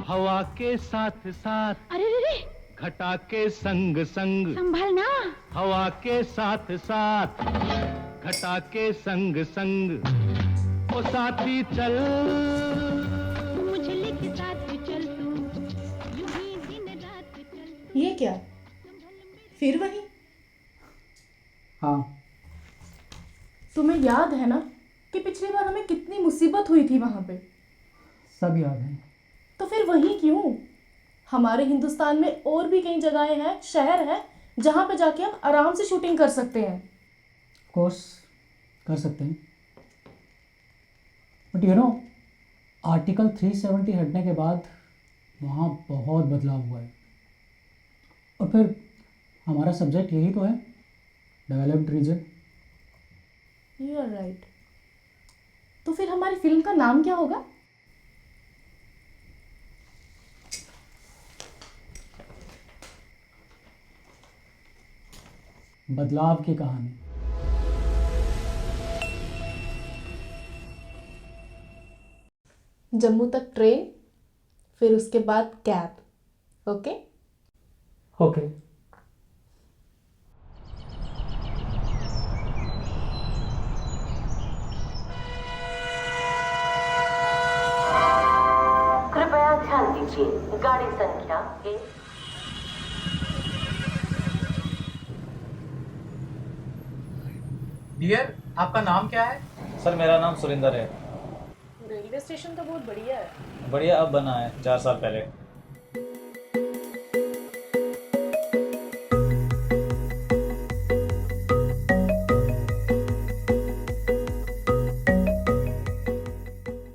हवा के साथ साथ, अरे रे रे, घटा के संग संग, संभलना। हवा के साथ साथ, घटा के संग संग, ओ साथी चल, मुझे लेके साथ चल तू, यूं ही दिन रात चल तू। ये क्या, फिर वही? हाँ, तुम्हें याद है ना कि पिछली बार हमें कितनी मुसीबत हुई थी वहां पे? सब याद है। तो फिर वही क्यों? हमारे हिंदुस्तान में और भी कई जगहें हैं, शहर हैं, जहां पे जाके हम आराम से शूटिंग कर सकते हैं। ऑफ कोर्स कर सकते हैं, बट यू नो आर्टिकल 370 हटने के बाद वहाँ बहुत बदलाव हुआ है। और फिर हमारा सब्जेक्ट यही तो है, developed region. You are right. तो फिर हमारी फिल्म का नाम क्या होगा? बदलाव की कहानी। जम्मू तक ट्रेन, फिर उसके बाद कैब। ओके? ओके। कृपया ध्यान दीजिए, गाड़ी संख्या 1। डियर, आपका नाम क्या है? सर मेरा नाम सुरिंदर है। रेलवे स्टेशन तो बहुत बढ़िया है। बढ़िया अब बना है 4 साल पहले।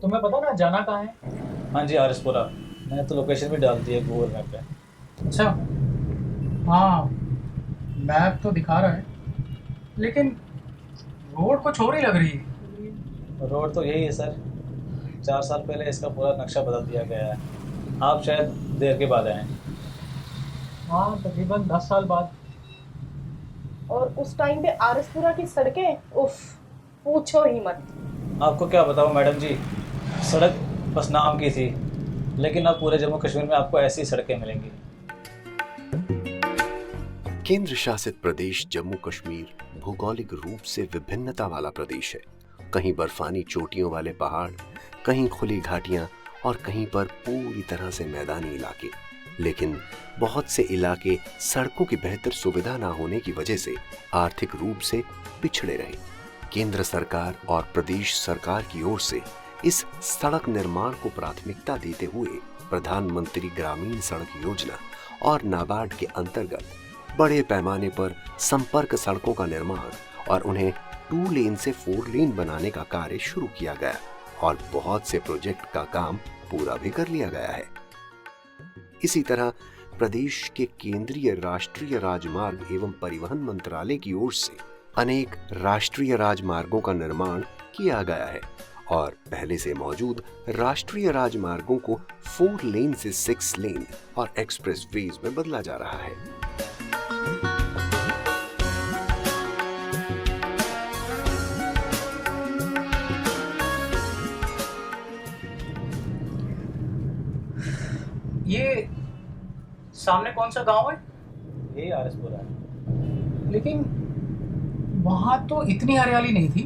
तुम्हें पता ना जाना कहाँ है? हाँ जी, आरएसपुरा। मैंने तो लोकेशन भी डाल दी है गूगल मैप पे। अच्छा, हाँ मैप तो दिखा रहा है, लेकिन रोड कुछ और ही लग रही है। रोड तो यही है सर, 4 साल पहले इसका पूरा नक्शा बदल दिया गया है। आप शायद देर के बाद आए। हाँ तकरीबन 10 साल बाद। और उस टाइम पे आरएसपुरा की सड़कें, उफ, पूछो ही मत। आपको क्या बताऊँ मैडम जी, सड़क बस नाम की थी, लेकिन अब पूरे जम्मू कश्मीर में आपको ऐसी सड़कें मिलेंगी। केंद्र शासित प्रदेश जम्मू कश्मीर भौगोलिक रूप से विभिन्नता वाला प्रदेश है। कहीं बर्फानी चोटियों वाले पहाड़, कहीं खुली घाटियां और कहीं पर पूरी तरह से मैदानी इलाके। लेकिन बहुत से इलाके सड़कों की बेहतर सुविधा न होने की वजह से आर्थिक रूप से पिछड़े रहे। केंद्र सरकार और प्रदेश सरकार की ओर से इस सड़क निर्माण को प्राथमिकता देते हुए प्रधानमंत्री ग्रामीण सड़क योजना और नाबार्ड के अंतर्गत बड़े पैमाने पर संपर्क सड़कों का निर्माण और उन्हें 2 लेन से 4 लेन बनाने का कार्य शुरू किया गया और बहुत से प्रोजेक्ट का काम पूरा भी कर लिया गया है। इसी तरह प्रदेश के केंद्रीय राष्ट्रीय राजमार्ग एवं परिवहन मंत्रालय की ओर से अनेक राष्ट्रीय राजमार्गों का निर्माण किया गया है और पहले से मौजूद राष्ट्रीय राजमार्गों को 4 लेन से 6 लेन और एक्सप्रेस वेज में बदला जा रहा है। ये सामने कौन सा गांव है? यही आरएसपुरा है। लेकिन वहां तो इतनी हरियाली नहीं थी।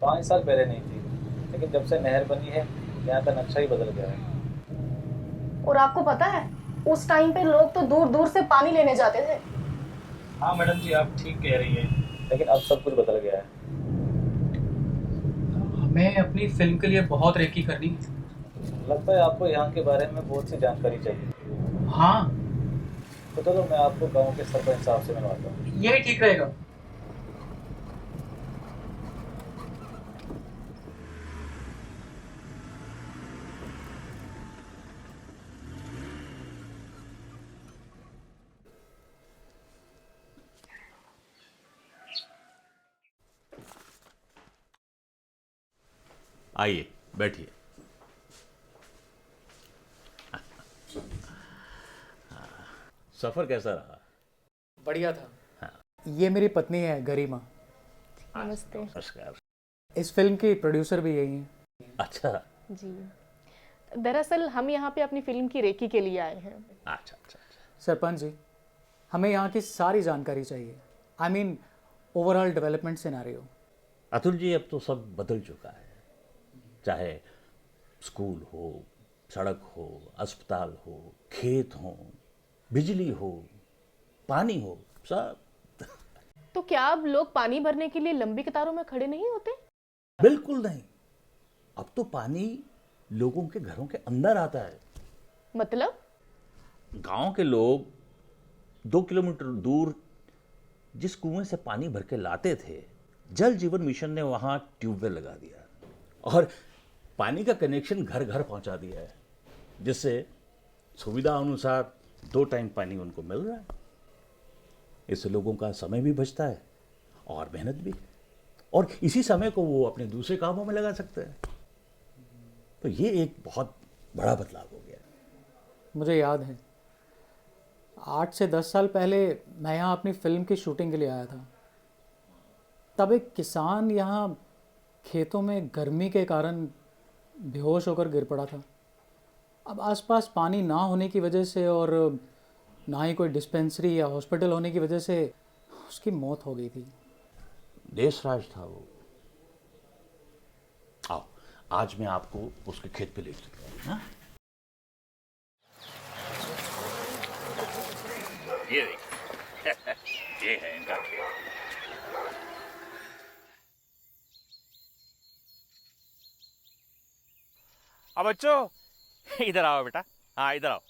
5 साल पहले नहीं थी, लेकिन जब से नहर बनी है यहाँ का नक्शा ही बदल गया है। और आपको पता है, उस टाइम पे लोग तो दूर दूर से पानी लेने जाते थे। हाँ मैडम जी, आप ठीक कह रही हैं, लेकिन अब सब कुछ बदल गया है। हमें अपनी फिल्म के लिए बहुत रेकी करनी है। लगता है आपको यहाँ के बारे में बहुत सी जानकारी चाहिए। हाँ, तो चलो मैं आपको गांव के सरपंच साहब से मिलवाता हूँ। यही ठीक रहेगा। आइए बैठिए। सफर कैसा रहा? बढ़िया था। ये मेरी पत्नी है गरिमा। नमस्ते। नमस्कार। इस फिल्म की प्रोड्यूसर भी यही है। अच्छा। जी, दरअसल हम यहाँ पे अपनी फिल्म की रेकी के लिए आए हैं। अच्छा अच्छा अच्छा। सरपंच जी, हमें यहाँ की सारी जानकारी चाहिए। I mean overall development scenario. Atul ji, अब तो सब बदल चुका है। चाहे स्कूल हो, सड़क हो, अस्पताल हो, खेत हो, बिजली हो, पानी हो, सब। तो क्या अब लोग पानी भरने के लिए लंबी कतारों में खड़े नहीं होते? बिल्कुल नहीं। अब तो पानी लोगों के घरों के अंदर आता है। मतलब? गांव के लोग 2 किलोमीटर दूर जिस कुएं से पानी भर के लाते थे, जल जीवन मिशन ने वहां ट्यूबवेल लगा दिया और पानी का कनेक्शन घर घर पहुंचा दिया है, जिससे सुविधा अनुसार 2 टाइम पानी उनको मिल रहा है। इससे लोगों का समय भी बचता है और मेहनत भी, और इसी समय को वो अपने दूसरे कामों में लगा सकते हैं। तो ये एक बहुत बड़ा बदलाव हो गया। मुझे याद है 8 से 10 साल पहले मैं यहाँ अपनी फिल्म की शूटिंग के लिए आया था। तब एक किसान यहाँ खेतों में गर्मी के कारण बेहोश होकर गिर पड़ा था। अब आसपास पानी ना होने की वजह से और ना ही कोई डिस्पेंसरी या हॉस्पिटल होने की वजह से उसकी मौत हो गई थी। देशराज था वो। आओ, आज मैं आपको उसके खेत पे ले चलता हूं। हाँ? ये देखिए, ये है इनका खेत। अब बच्चों इधर आओ बेटा, हाँ इधर आओ।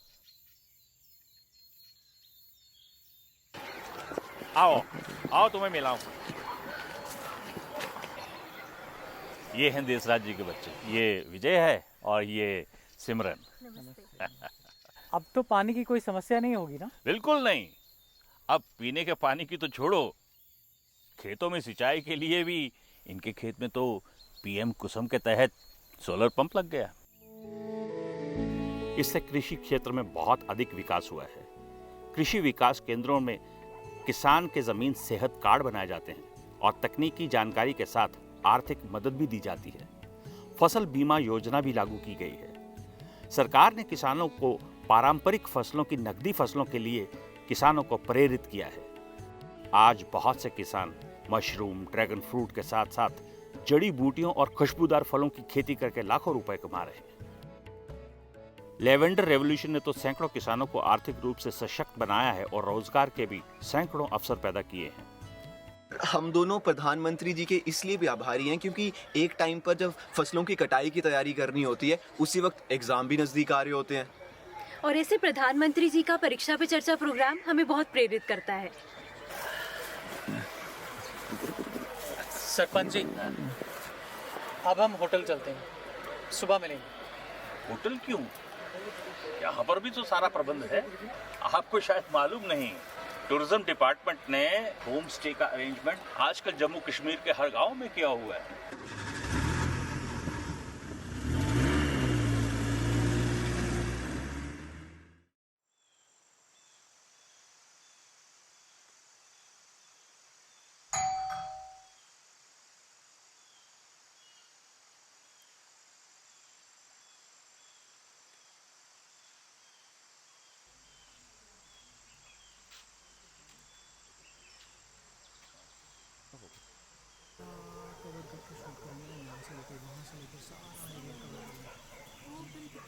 आओ आओ तुम्हें मिलाऊं। ये हैं देशराज जी के बच्चे, ये विजय है और ये सिमरन। अब तो पानी की कोई समस्या नहीं होगी ना? बिल्कुल नहीं। अब पीने के पानी की तो छोड़ो, खेतों में सिंचाई के लिए भी इनके खेत में तो पीएम कुसुम के तहत सोलर पंप लग गया। इससे कृषि क्षेत्र में बहुत अधिक विकास हुआ है। कृषि विकास केंद्रों में किसान के जमीन सेहत कार्ड बनाए जाते हैं और तकनीकी जानकारी के साथ आर्थिक मदद भी दी जाती है। फसल बीमा योजना भी लागू की गई है। सरकार ने किसानों को पारंपरिक फसलों की नकदी फसलों के लिए किसानों को प्रेरित किया है। आज बहुत से किसान मशरूम, ड्रैगन फ्रूट के साथ साथ जड़ी बूटियों और खुशबूदार फलों की खेती करके लाखों रुपए कमा रहे हैं। लेवेंडर रेवोल्यूशन ने तो सैकड़ों किसानों को आर्थिक रूप से सशक्त बनाया है और रोजगार के भी सैकड़ों अवसर पैदा किए हैं। हम दोनों प्रधानमंत्री जी के इसलिए भी आभारी हैं क्योंकि एक टाइम पर जब फसलों की कटाई की तैयारी करनी होती है, उसी वक्त एग्जाम भी नजदीक आ रहे होते हैं। और ऐसे प्रधानमंत्री जी का परीक्षा पे चर्चा प्रोग्राम हमें बहुत प्रेरित करता है। सरपंच जी, अब हम होटल चलते हैं, सुबह मिलेंगे। होटल क्यों? यहाँ पर भी तो सारा प्रबंध है। आपको शायद मालूम नहीं, टूरिज्म डिपार्टमेंट ने होम स्टे का अरेंजमेंट आजकल जम्मू कश्मीर के हर गांव में किया हुआ है।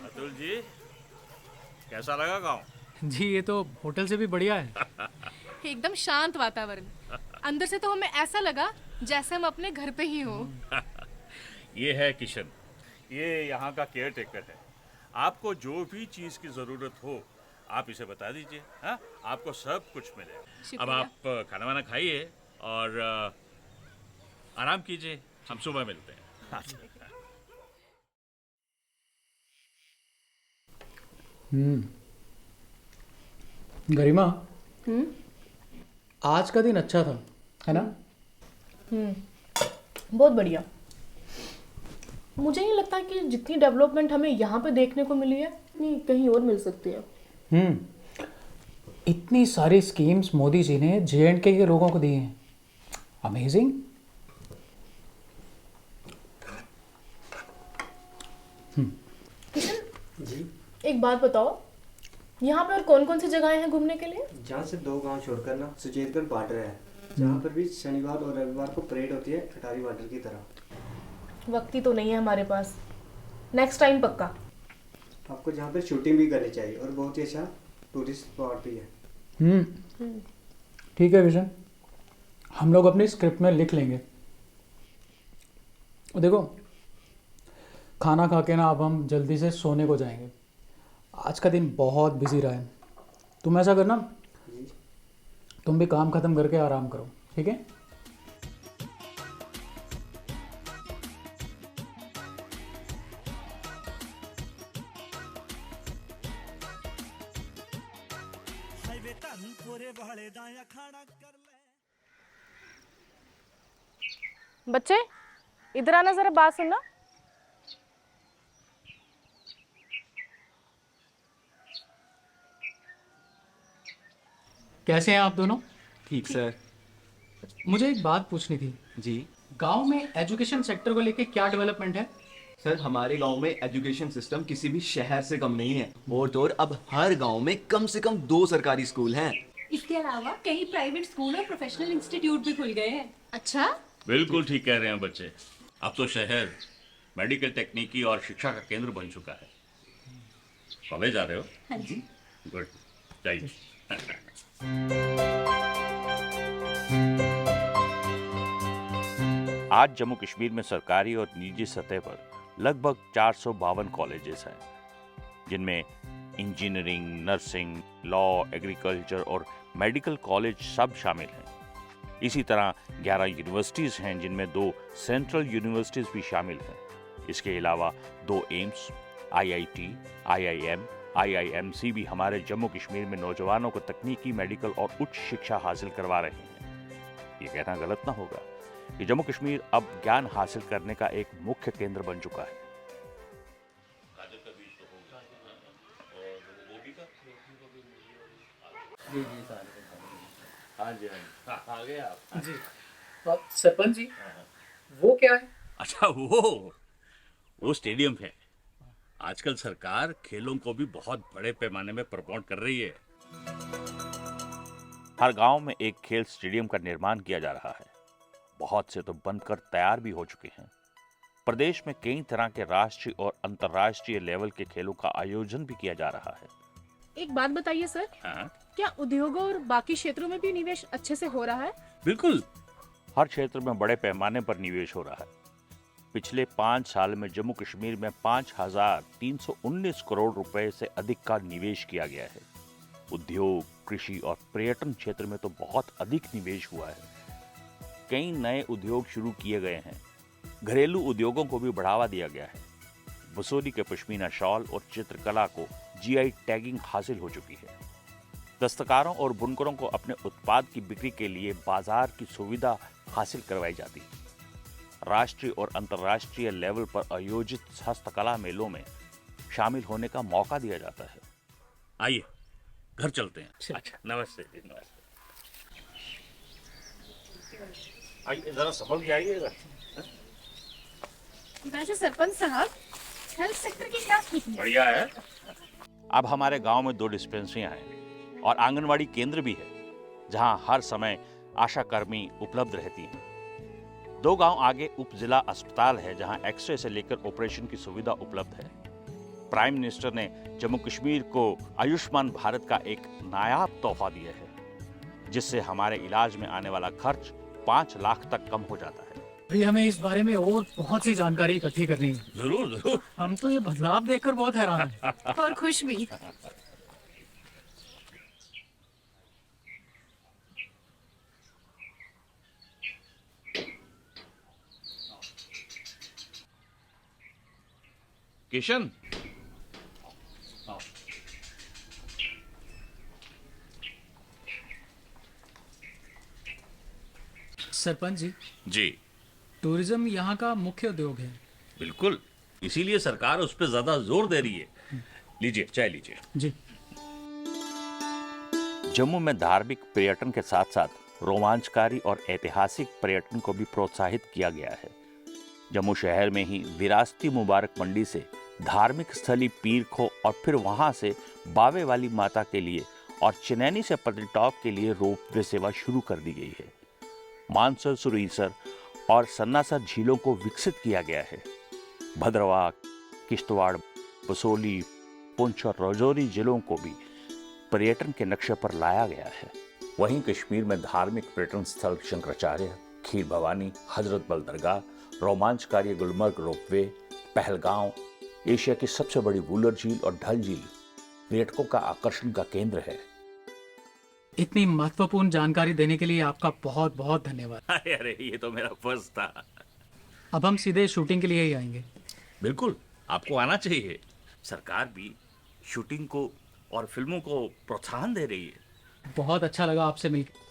अतुल जी, कैसा लगा गांव? जी ये तो होटल से भी बढ़िया है। एकदम शांत वातावरण। अंदर से तो हमें ऐसा लगा जैसे हम अपने घर पे ही हों। ये है किशन, ये यहाँ का केयर टेकर है। आपको जो भी चीज़ की ज़रूरत हो आप इसे बता दीजिए। हाँ, आपको सब कुछ मिलेगा। अब आप खाना वाना खाइए और आराम कीजिए। हम सुबह मिलते हैं। गरिमा, आज का दिन अच्छा था, है ना? बहुत बढ़िया। मुझे नहीं लगता कि जितनी डेवलपमेंट हमें यहाँ पे देखने को मिली है उतनी कहीं और मिल सकती है। इतनी सारी स्कीम्स मोदी जी ने J&K के लोगों को दी हैं। अमेजिंग। किशन, जी। एक बात बताओ, यहाँ पे और कौन कौन सी जगहें हैं घूमने के लिए? जहाँ से 2 गांव छोड़कर ना सुचेतगढ़ बॉर्डर है, जहाँ पर भी शनिवार और रविवार को परेड होती है अटारी बॉर्डर की तरह। वक्त ही तो नहीं है हमारे पास, नेक्स्ट टाइम पक्का। आपको जहाँ पर शूटिंग भी करनी चाहिए और बहुत ही अच्छा टूरिस्ट स्पॉट भी है। ठीक है विजन, हम लोग अपनी स्क्रिप्ट में लिख लेंगे। देखो, खाना खा के ना अब हम जल्दी से सोने को जाएंगे। आज का दिन बहुत बिजी रहा है। तुम ऐसा करना, तुम भी काम ख़त्म करके आराम करो, ठीक है? बच्चे इधर आना, जरा बात सुनना। कैसे हैं आप दोनों? ठीक सर। मुझे एक बात पूछनी थी जी। गांव में एजुकेशन सेक्टर को लेके क्या डेवलपमेंट है? सर, हमारे गांव में एजुकेशन सिस्टम किसी भी शहर से कम नहीं है। और तो और अब हर गांव में कम से कम 2 सरकारी स्कूल हैं। इसके अलावा कई प्राइवेट स्कूल और प्रोफेशनल इंस्टीट्यूट भी खुल गए हैं। अच्छा, बिल्कुल ठीक कह रहे हैं बच्चे। अब तो शहर मेडिकल, तकनीकी और शिक्षा का केंद्र बन चुका है। कॉलेज आ रहे हो? हाँ जी। गुड, जाइए। आज जम्मू कश्मीर में सरकारी और निजी सतह पर लगभग 452 कॉलेजेस हैं, जिनमें इंजीनियरिंग, नर्सिंग, लॉ, एग्रीकल्चर और मेडिकल कॉलेज सब शामिल हैं। इसी तरह 11 यूनिवर्सिटीज़ हैं, जिनमें 2 सेंट्रल यूनिवर्सिटीज़ भी शामिल हैं। इसके अलावा 2 एम्स, IIT, IIM, IIMC भी हमारे जम्मू कश्मीर में नौजवानों को तकनीकी, मेडिकल और उच्च शिक्षा हासिल करवा रहे हैं। ये कहना गलत ना होगा कि जम्मू कश्मीर अब ज्ञान हासिल करने का एक मुख्य केंद्र बन चुका है। जी जी सर। हाँ जी, हाँ आ गए आप जी। सरपंच जी, वो क्या है? अच्छा, वो स्टेडियम है। आजकल सरकार खेलों को भी बहुत बड़े पैमाने में प्रमोट कर रही है। हर गांव में एक खेल स्टेडियम का निर्माण किया जा रहा है। बहुत से तो बनकर तैयार भी हो चुके हैं। प्रदेश में कई तरह के राष्ट्रीय और अंतर्राष्ट्रीय लेवल के खेलों का आयोजन भी किया जा रहा है। एक बात बताइए सर, हाँ? क्या उद्योगों और बाकी क्षेत्रों में भी निवेश अच्छे से हो रहा है? बिल्कुल, हर क्षेत्र में बड़े पैमाने पर निवेश हो रहा है। पिछले 5 साल में जम्मू कश्मीर में 5,319 करोड़ रुपए से अधिक का निवेश किया गया है। उद्योग, कृषि और पर्यटन क्षेत्र में तो बहुत अधिक निवेश हुआ है। कई नए उद्योग शुरू किए गए हैं। घरेलू उद्योगों को भी बढ़ावा दिया गया है। बसोली के पश्मीना शॉल और चित्रकला को GI टैगिंग हासिल हो चुकी है। दस्तकारों और बुनकरों को अपने उत्पाद की बिक्री के लिए बाजार की सुविधा हासिल करवाई जाती है। राष्ट्रीय और अंतर्राष्ट्रीय लेवल पर आयोजित हस्तकला मेलों में शामिल होने का मौका दिया जाता है। आइए घर चलते हैं। अच्छा, नमस्ते जी, नमस्ते। आइए, जरा संभल के आइएगा। वैसे सरपंच साहब, हेल्थ सेक्टर की क्या स्थिति है? बढ़िया है। अब हमारे गांव में 2 डिस्पेंसरियां हैं और आंगनवाड़ी केंद्र भी है, जहां हर समय आशा कर्मी उपलब्ध रहती हैं। 2 गांव आगे उप जिला अस्पताल है, जहां एक्सरे से लेकर ऑपरेशन की सुविधा उपलब्ध है। प्राइम मिनिस्टर ने जम्मू कश्मीर को आयुष्मान भारत का एक नायाब तोहफा दिया है, जिससे हमारे इलाज में आने वाला खर्च 5 लाख तक कम हो जाता है। अभी हमें इस बारे में और बहुत सी जानकारी इकट्ठी करनी है। जरूर जरूर। हम तो ये बदलाव देखकर बहुत हैरान हैं। और खुश भी। किशन, सरपंच जी, जी टूरिज्म यहाँ का मुख्य उद्योग है। बिल्कुल, इसीलिए सरकार उस पर ज्यादा जोर दे रही है। लीजिए, चाय लीजिए। जी। जम्मू में धार्मिक पर्यटन के साथ साथ रोमांचकारी और ऐतिहासिक पर्यटन को भी प्रोत्साहित किया गया है। जम्मू शहर में ही विरासती मुबारक मंडी से धार्मिक स्थली पीर खो और फिर वहां से बावे वाली माता के लिए और चिनैनी से पत्नीटॉप के लिए रोपवे सेवा शुरू कर दी गई है। मानसर, सुरीसर और सन्नासर झीलों को विकसित किया गया है। भद्रवाह, किश्तवाड़, बसोली, पुंछ और राजौरी जिलों को भी पर्यटन के नक्शे पर लाया गया है। वहीं कश्मीर में धार्मिक पर्यटन स्थल शंकराचार्य, खीर भवानी, हजरत बल दरगाह, रोमांचकारी गुलमर्ग रोपवे, पहलगांव, एशिया की सबसे बड़ी वूलर झील और ढल झील पर्यटकों का आकर्षण का केंद्र है। इतनी महत्वपूर्ण जानकारी देने के लिए आपका बहुत बहुत धन्यवाद। अरे ये तो मेरा फर्ज था। अब हम सीधे शूटिंग के लिए ही आएंगे। बिल्कुल, आपको आना चाहिए। सरकार भी शूटिंग को और फिल्मों को प्रोत्साहन दे रही है। बहुत अच्छा लगा आपसे मिलकर।